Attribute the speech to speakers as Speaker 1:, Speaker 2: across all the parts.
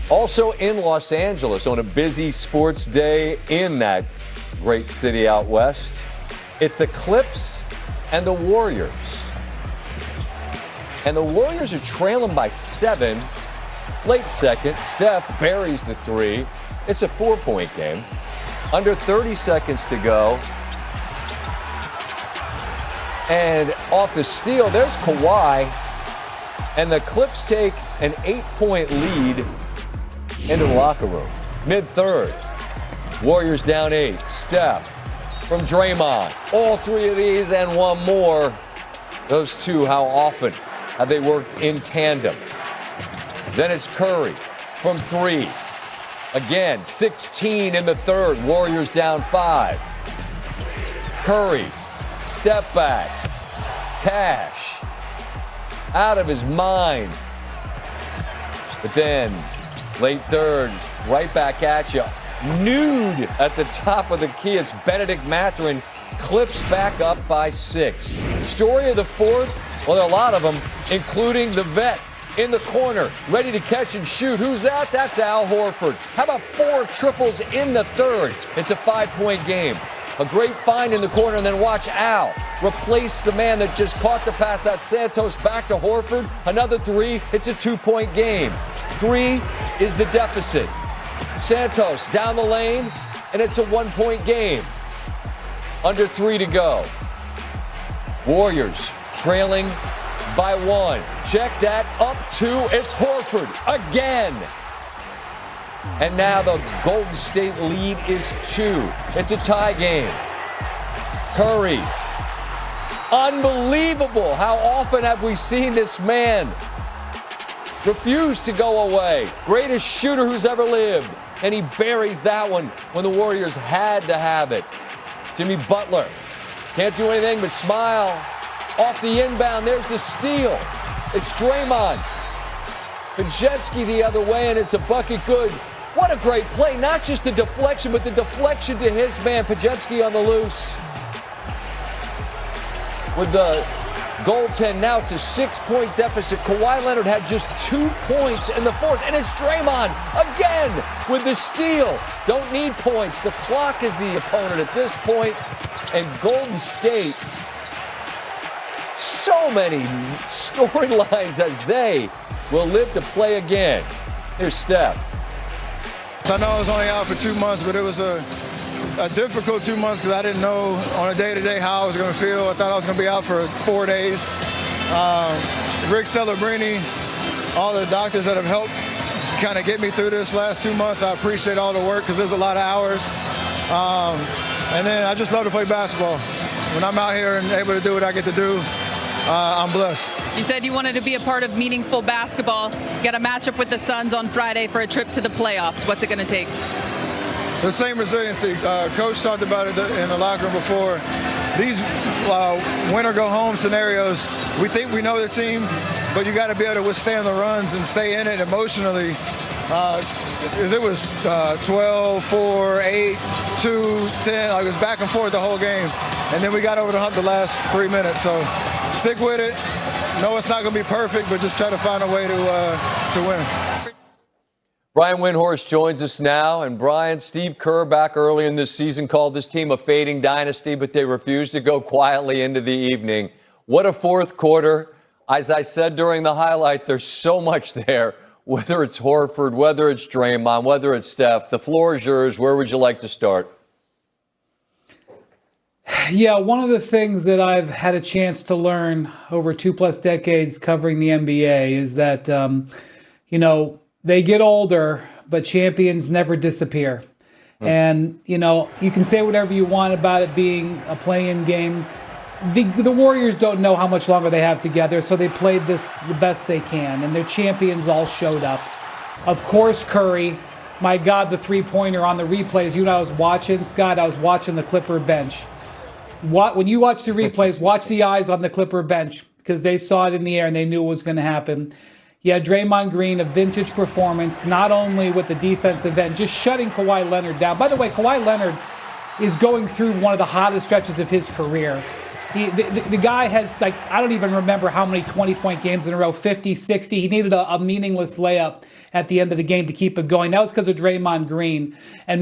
Speaker 1: Also in Los Angeles on a busy sports day in that great city out west, it's the Clips and the Warriors. And the Warriors are trailing by 7. Late second, Steph buries the 3. It's a 4-point game. Under 30 seconds to go. And off the steal, there's Kawhi. And the Clips take an 8-point lead into the locker room. Mid-third, Warriors down 8. Steph from Draymond. All 3 of these and one more. Those two, how often have they worked in tandem? Then it's Curry from 3. Again, 16 in the third. Warriors down 5. Curry, step back. Cash. Out of his mind. But then, late third, right back at you. Nude at the top of the key. It's Benedict Mathurin. Clips back up by 6. Story of the fourth? Well, there are a lot of them, including the vet in the corner, ready to catch and shoot. Who's that? That's Al Horford. How about 4 triples in the third? It's a 5-point game. A great find in the corner, and then watch Al replace the man that just caught the pass. That's Santos back to Horford. Another 3. It's a 2-point game. 3 is the deficit. Santos down the lane, and it's a 1-point game. Under 3 to go. Warriors trailing by 1. Check that, up 2. It's Horford again. And now the Golden State lead is 2. It's a tie game. Curry. Unbelievable. How often have we seen this man refuse to go away? Greatest shooter who's ever lived. And he buries that one when the Warriors had to have it. Jimmy Butler can't do anything but smile. Off the inbound, there's the steal. It's Draymond. Pajetsky the other way, and it's a bucket good. What a great play. Not just the deflection, but the deflection to his man, Pajetsky on the loose. With the goaltend, now it's a 6-point deficit. Kawhi Leonard had just 2 points in the fourth, and it's Draymond again with the steal. Don't need points. The clock is the opponent at this point, and Golden State, so many storylines as they will live to play again. Here's Steph.
Speaker 2: I know I was only out for 2 months, but it was a difficult 2 months because I didn't know on a day-to-day how I was going to feel. I thought I was going to be out for 4 days. Rick Celebrini, all the doctors that have helped kind of get me through this last 2 months, I appreciate all the work because there's a lot of hours. And then I just love to play basketball. When I'm out here and able to do what I get to do, I'm blessed.
Speaker 3: You said you wanted to be a part of meaningful basketball. You got a matchup with the Suns on Friday for a trip to the playoffs. What's it going to take?
Speaker 2: The same resiliency. Coach talked about it in the locker room before. These win or go home scenarios, we think we know the team, but you got to be able to withstand the runs and stay in it emotionally. It was 12, 4, 8, 2, 10. Like it was back and forth the whole game. And then we got over the hump the last 3 minutes. So stick with it. No, it's not going to be perfect, but just try to find a way to win.
Speaker 1: Brian Windhorst joins us now. And Brian, Steve Kerr back early in this season called this team a fading dynasty, but they refused to go quietly into the evening. What a fourth quarter. As I said during the highlight, there's so much there. Whether it's Horford, whether it's Draymond, whether it's Steph, the floor is yours. Where would you like to start?
Speaker 4: Yeah, one of the things that I've had a chance to learn over 2+ decades covering the NBA is that, they get older, but champions never disappear. And, you can say whatever you want about it being a play-in game. The Warriors don't know how much longer they have together, so they played this the best they can, and their champions all showed up. Of course, Curry, my God, the three-pointer on the replays. You know, I was watching, Scott, I was watching the Clipper bench. When you watch the replays, watch the eyes on the Clipper bench, because they saw it in the air and they knew what was going to happen. Yeah, Draymond Green, a vintage performance, not only with the defensive end, just shutting Kawhi Leonard down. By the way, Kawhi Leonard is going through one of the hottest stretches of his career. The guy has, like, I don't even remember how many 20-point games in a row, 50, 60. He needed a meaningless layup at the end of the game to keep it going. That was because of Draymond Green and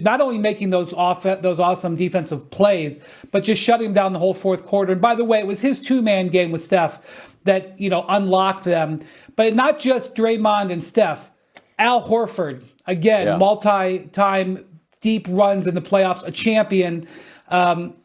Speaker 4: not only making those awesome defensive plays, but just shutting him down the whole fourth quarter. And by the way, it was his two-man game with Steph that, unlocked them. But not just Draymond and Steph. Al Horford, again, multi-time deep runs in the playoffs, a champion,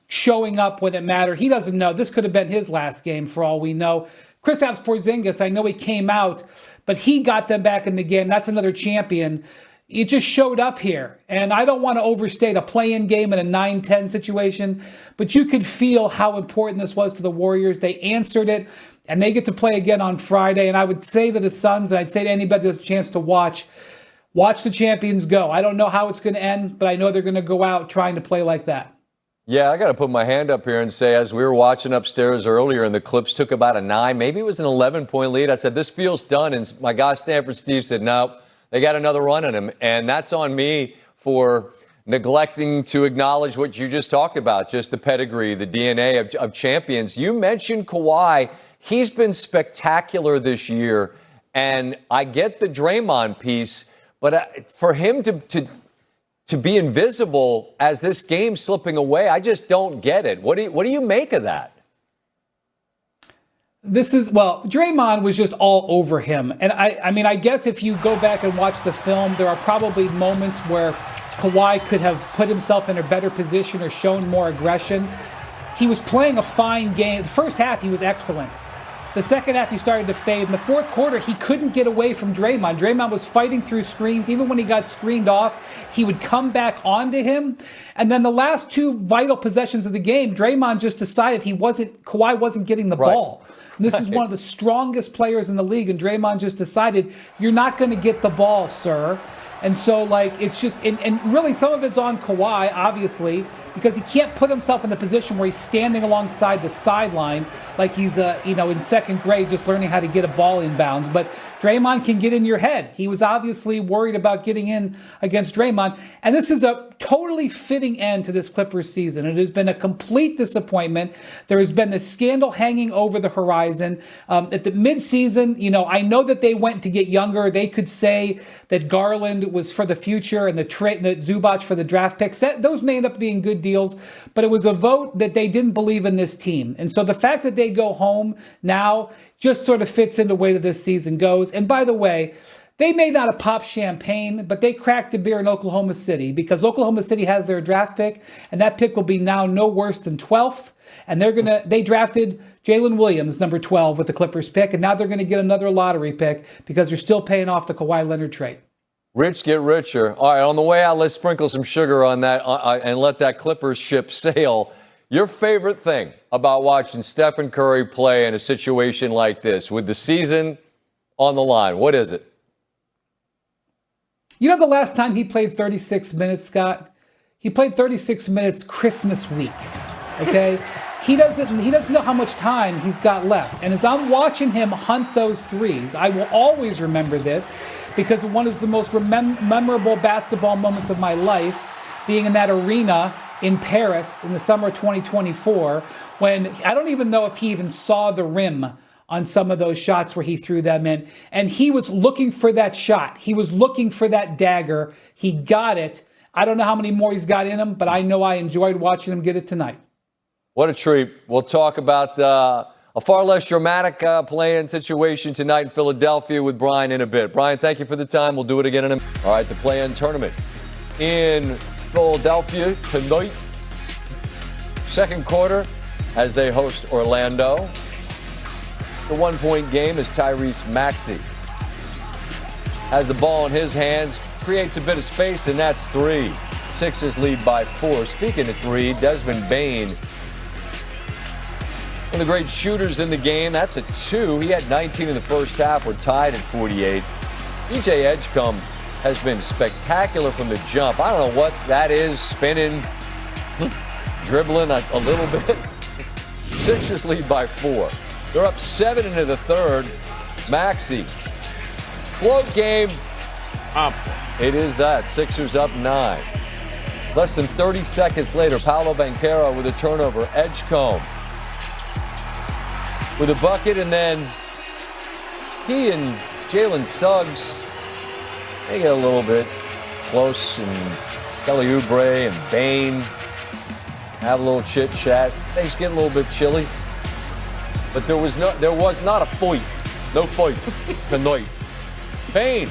Speaker 4: showing up when it mattered. He doesn't know. This could have been his last game for all we know. Kristaps Porzingis, I know he came out, but he got them back in the game. That's another champion. It just showed up here. And I don't want to overstate a play-in game in a 9-10 situation, but you could feel how important this was to the Warriors. They answered it, and they get to play again on Friday. And I would say to the Suns, and I'd say to anybody who has a chance to watch the champions go. I don't know how it's going to end, but I know they're going to go out trying to play like that.
Speaker 1: Yeah, I got to put my hand up here and say, as we were watching upstairs earlier and the Clips took about a 9, maybe it was an 11-point lead, I said, this feels done. And my guy, Stanford Steve, said, no, they got another run in them. And that's on me for neglecting to acknowledge what you just talked about, just the pedigree, the DNA of champions. You mentioned Kawhi. He's been spectacular this year. And I get the Draymond piece, but for him to be invisible as this game's slipping away, I just don't get it. What do you make of that?
Speaker 4: Draymond was just all over him. And I mean, I guess if you go back and watch the film, there are probably moments where Kawhi could have put himself in a better position or shown more aggression. He was playing a fine game. The first half, he was excellent. The second half, he started to fade. In the fourth quarter, he couldn't get away from Draymond. Draymond was fighting through screens. Even when he got screened off, he would come back onto him. And then the last two vital possessions of the game, Draymond just decided Kawhi wasn't getting the ball. And this is one of the strongest players in the league, and Draymond just decided, you're not going to get the ball, sir. And so, it's just, and really some of it's on Kawhi, obviously, because he can't put himself in the position where he's standing alongside the sideline like he's, in second grade just learning how to get a ball in bounds. But Draymond can get in your head. He was obviously worried about getting in against Draymond. And this is a totally fitting end to this Clippers season. It has been a complete disappointment. There has been this scandal hanging over the horizon. At the midseason, I know that they went to get younger. They could say that Garland was for the future and the Zubac for the draft picks. Those may end up being good deals, but it was a vote that they didn't believe in this team. And so the fact that they go home now just sort of fits into the way that this season goes. And by the way, they may not have popped champagne, but they cracked a beer in Oklahoma City because Oklahoma City has their draft pick, and that pick will be now no worse than 12th. And they drafted Jalen Williams, number 12, with the Clippers pick, and now they're going to get another lottery pick because they're still paying off the Kawhi Leonard trade.
Speaker 1: Rich get richer. All right, on the way out, let's sprinkle some sugar on that and let that Clippers ship sail. Your favorite thing about watching Stephen Curry play in a situation like this with the season on the line, what is it?
Speaker 4: The last time he played 36 minutes, Scott? He played 36 minutes Christmas week, okay? He doesn't know how much time he's got left. And as I'm watching him hunt those threes, I will always remember this because one of the most memorable basketball moments of my life, being in that arena in Paris in the summer of 2024, when I don't even know if he even saw the rim on some of those shots where he threw them in. And he was looking for that shot. He was looking for that dagger. He got it. I don't know how many more he's got in him, but I know I enjoyed watching him get it tonight.
Speaker 1: What a treat. We'll talk about a far less dramatic play-in situation tonight in Philadelphia with Brian in a bit. Brian, thank you for the time. We'll do it again in a minute. All right, the play-in tournament in Philadelphia tonight. Second quarter as they host Orlando. The one-point game as Tyrese Maxey has the ball in his hands, creates a bit of space, and that's three. Sixers lead by 4. Speaking of three, Desmond Bane, one of the great shooters in the game. That's a 2. He had 19 in the first half. We're tied at 48. DJ Edgecombe has been spectacular from the jump. I don't know what that is, spinning, dribbling a little bit. Sixers lead by 4. They're up 7 into the third. Maxey. Float game. It is that. Sixers up 9. Less than 30 seconds later, Paolo Banchero with a turnover. Edgecombe with a bucket, and then he and Jalen Suggs, they get a little bit close, and Kelly Oubre and Bane have a little chit chat. Things get a little bit chilly, but there was not a fight, no fight tonight. Bane,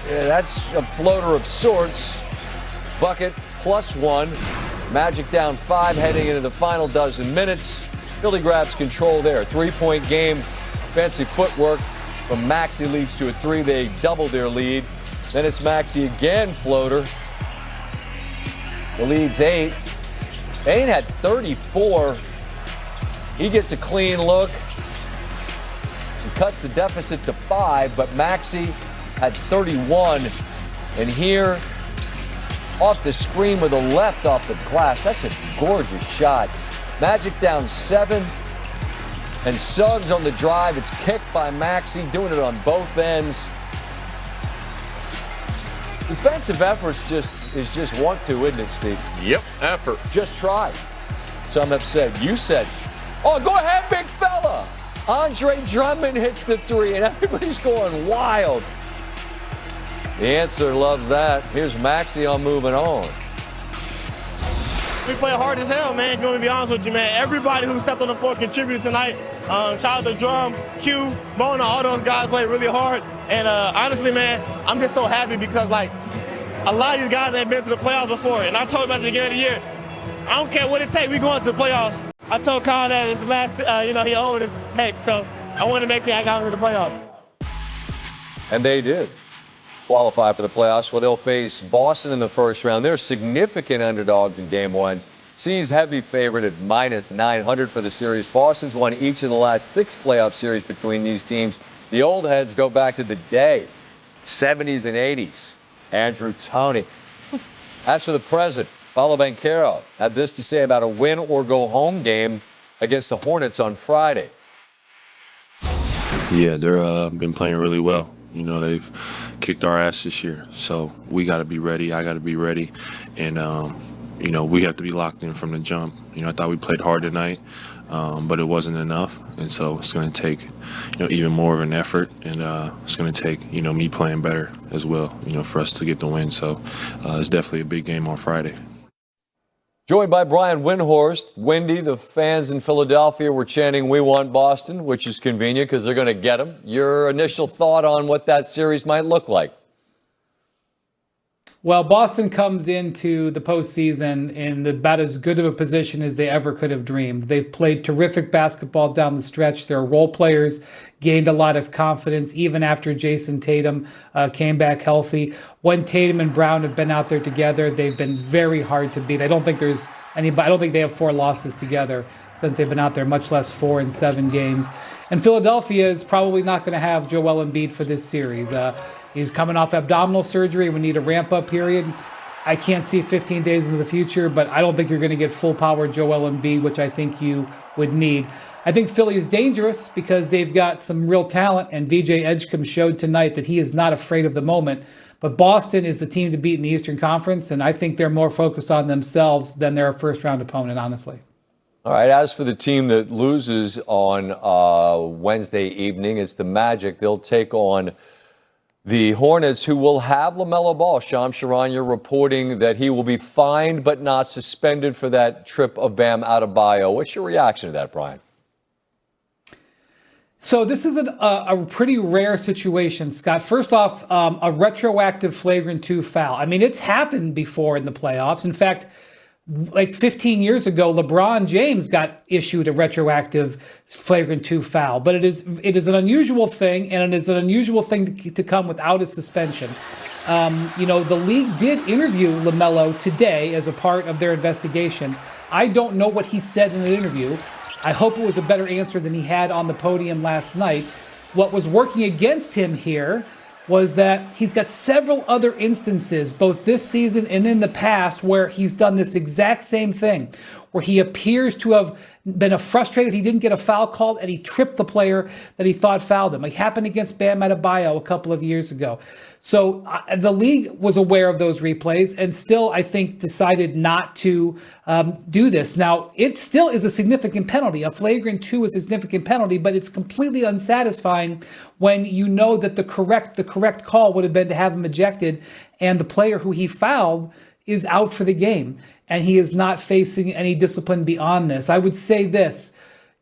Speaker 1: yeah, that's a floater of sorts. Bucket +1. Magic down 5 heading into the final dozen minutes. Philly grabs control there. 3-point game. Fancy footwork from Maxey leads to a 3. They double their lead. Then it's Maxey again, floater. The lead's 8. Bane had 34. He gets a clean look. He cuts the deficit to 5, but Maxey had 31. And here, off the screen with a left off the glass. That's a gorgeous shot. Magic down 7. And Suggs on the drive. It's kicked by Maxey, doing it on both ends. Defensive efforts is just want to, isn't it, Steve?
Speaker 5: Yep, effort.
Speaker 1: Just try. Some have said. You said, oh, go ahead, big fella. Andre Drummond hits the 3, and everybody's going wild. The answer, love that. Here's Maxey on moving on.
Speaker 6: We play hard as hell, man. Going to be honest with you, man. Everybody who stepped on the floor contributed tonight. Shout out to Drum, Q, Bona, all those guys played really hard. And honestly, man, I'm just so happy because, like, a lot of these guys ain't been to the playoffs before. And I told them at the beginning of the year, I don't care what it takes, we going to the playoffs. I told Kyle that it's the last, he owed his neck. So I wanted to make sure I got into the playoffs.
Speaker 1: And they did qualify for the playoffs, where they'll face Boston in the first round. They're significant underdogs in Game 1. C's heavy favorite at -900 for the series. Boston's won each of the last 6 playoff series between these teams. The old heads go back to the day, 70s and 80s. Andrew Toney. As for the present, Paulo Banchero had this to say about a win or go home game against the Hornets on Friday.
Speaker 7: Yeah, they're been playing really well. You know, they've kicked our ass this year. So we got to be ready. I got to be ready. And, we have to be locked in from the jump. I thought we played hard tonight, but it wasn't enough. And so it's going to take, even more of an effort. And it's going to take, me playing better as well, for us to get the win. So it's definitely a big game on Friday.
Speaker 1: Joined by Brian Windhorst. Wendy, the fans in Philadelphia were chanting, "We want Boston," which is convenient because they're going to get them. Your initial thought on what that series might look like?
Speaker 4: Well, Boston comes into the postseason in about as good of a position as they ever could have dreamed. They've played terrific basketball down the stretch. Their role players gained a lot of confidence even after Jason Tatum came back healthy. When Tatum and Brown have been out there together, they've been very hard to beat. I don't think there's anybody. I don't think they have 4 losses together since they've been out there, much less 4 in 7 games. And Philadelphia is probably not going to have Joel Embiid for this series. He's coming off abdominal surgery. We need a ramp-up period. I can't see 15 days into the future, but I don't think you're going to get full-power Joel Embiid, which I think you would need. I think Philly is dangerous because they've got some real talent, and VJ Edgecombe showed tonight that he is not afraid of the moment. But Boston is the team to beat in the Eastern Conference, and I think they're more focused on themselves than their first-round opponent, honestly.
Speaker 1: All right, as for the team that loses on Wednesday evening, it's the Magic. They'll take on the Hornets, who will have LaMelo Ball. Shams Charania, you're reporting that he will be fined but not suspended for that trip of Bam Adebayo. What's your reaction to that, Brian?
Speaker 4: So this is a pretty rare situation, Scott. First off, a retroactive flagrant 2 foul. I mean, it's happened before in the playoffs. In fact, like 15 years ago, LeBron James got issued a retroactive flagrant 2 foul. But it is an unusual thing, and it is an unusual thing to come without a suspension. The league did interview LaMelo today as a part of their investigation. I don't know what he said in the interview. I hope it was a better answer than he had on the podium last night. What was working against him here was that he's got several other instances, both this season and in the past, where he's done this exact same thing, where he appears to have been frustrated he didn't get a foul called, and he tripped the player that he thought fouled him. It happened against Bam Adebayo a couple of years ago. So the league was aware of those replays and still, I think, decided not to do this. Now, it still is a significant penalty. A flagrant 2 is a significant penalty, but it's completely unsatisfying when you know that the correct call would have been to have him ejected, and the player who he fouled is out for the game, and he is not facing any discipline beyond this. I would say this.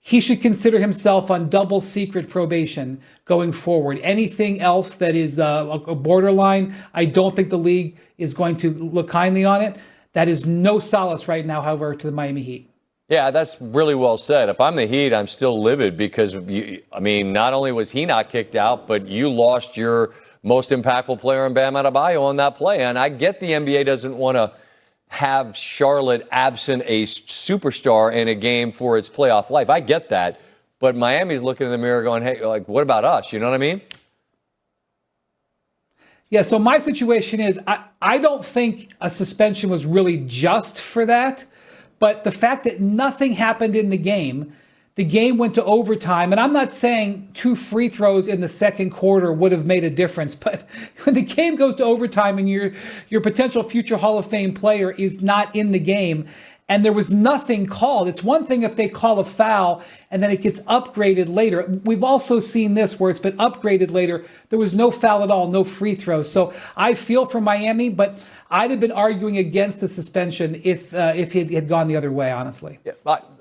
Speaker 4: He should consider himself on double secret probation going forward. Anything else that is a borderline, I don't think the league is going to look kindly on it. That is no solace right now, however, to the Miami Heat.
Speaker 1: Yeah, that's really well said. If I'm the Heat, I'm still livid because, not only was he not kicked out, but you lost your most impactful player in Bam Adebayo on that play. And I get the NBA doesn't want to have Charlotte absent a superstar in a game for its playoff life. I get that. But Miami's looking in the mirror going, hey, like, what about us? You know what I mean?
Speaker 4: Yeah, so my situation is I don't think a suspension was really just for that. But the fact that nothing happened in the game went to overtime. And I'm not saying 2 free throws in the second quarter would have made a difference. But when the game goes to overtime and your potential future Hall of Fame player is not in the game, and there was nothing called. It's one thing if they call a foul and then it gets upgraded later. We've also seen this where it's been upgraded later. There was no foul at all, no free throws. So I feel for Miami, but I'd have been arguing against the suspension if it had gone the other way, honestly.
Speaker 1: Yeah,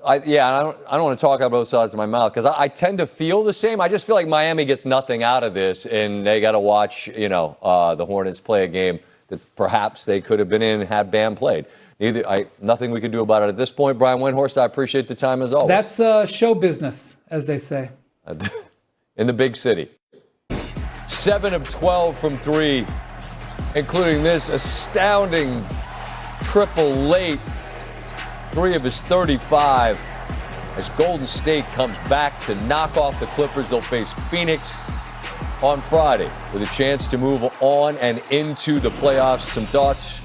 Speaker 1: I don't want to talk out both sides of my mouth because I tend to feel the same. I just feel like Miami gets nothing out of this, and they got to watch, the Hornets play a game that perhaps they could have been in had Bam played. Nothing we can do about it at this point. Brian Windhorst, I appreciate the time as always.
Speaker 4: That's show business, as they say.
Speaker 1: In the big city. 7 of 12 from 3, including this astounding triple late. 3 of his 35. As Golden State comes back to knock off the Clippers, they'll face Phoenix on Friday with a chance to move on and into the playoffs. Some thoughts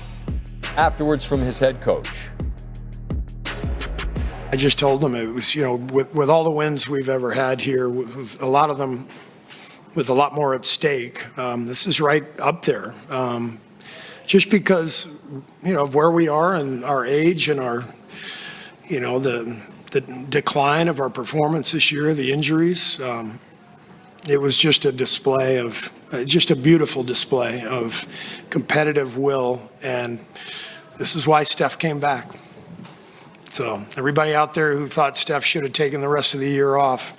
Speaker 1: afterwards from his head coach.
Speaker 5: I just told him it was, with all the wins we've ever had here, with a lot of them with a lot more at stake, this is right up there. Just because, of where we are and our age and our, the decline of our performance this year, the injuries, it was just a display of, just a beautiful display of competitive will, and this is why Steph came back. So everybody out there who thought Steph should have taken the rest of the year off,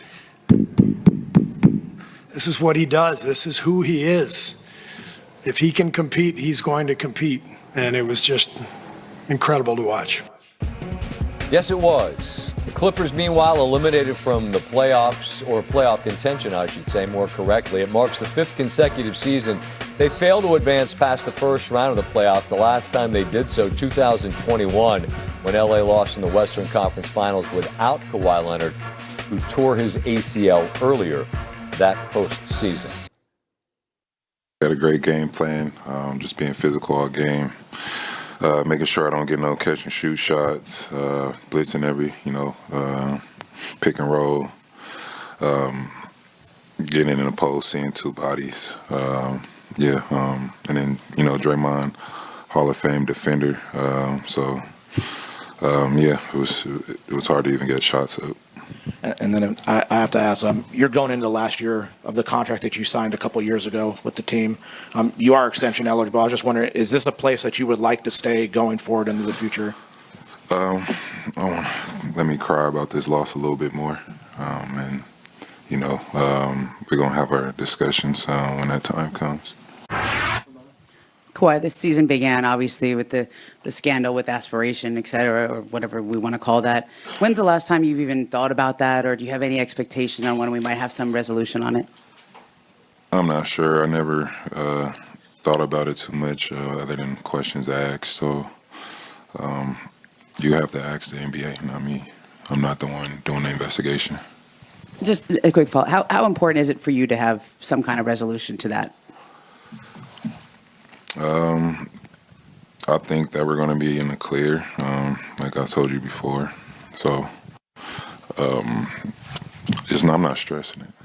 Speaker 5: this is what he does. This is who he is. If he can compete, he's going to compete, and it was just incredible to watch.
Speaker 1: Yes, it was. The Clippers, meanwhile, eliminated from the playoffs, or playoff contention, I should say more correctly. It marks the 5th consecutive season they failed to advance past the first round of the playoffs. The last time they did so, 2021, when LA lost in the Western Conference Finals without Kawhi Leonard, who tore his ACL earlier that postseason.
Speaker 8: Had a great game plan, just being physical all game. Making sure I don't get no catch and shoot shots, blitzing every, pick and roll, getting in the post, seeing 2 bodies. And then, Draymond, Hall of Fame defender. It was hard to even get shots up.
Speaker 9: And then I have to ask, you're going into the last year of the contract that you signed a couple years ago with the team. You are extension eligible. I was just wondering, is this a place that you would like to stay going forward into the future?
Speaker 8: Let me cry about this loss a little bit more. We're going to have our discussions when that time comes.
Speaker 10: Kawhi, this season began obviously with the scandal with aspiration, et cetera, or whatever we want to call that. When's the last time you've even thought about that, or do you have any expectation on when we might have some resolution on it?
Speaker 8: I'm not sure. I never thought about it too much other than questions asked. So you have to ask the NBA, not me. I'm not the one doing the investigation.
Speaker 10: Just a quick follow-up. How important is it for you to have some kind of resolution to that?
Speaker 8: I think that we're going to be in the clear, like I told you before. So I'm not stressing it.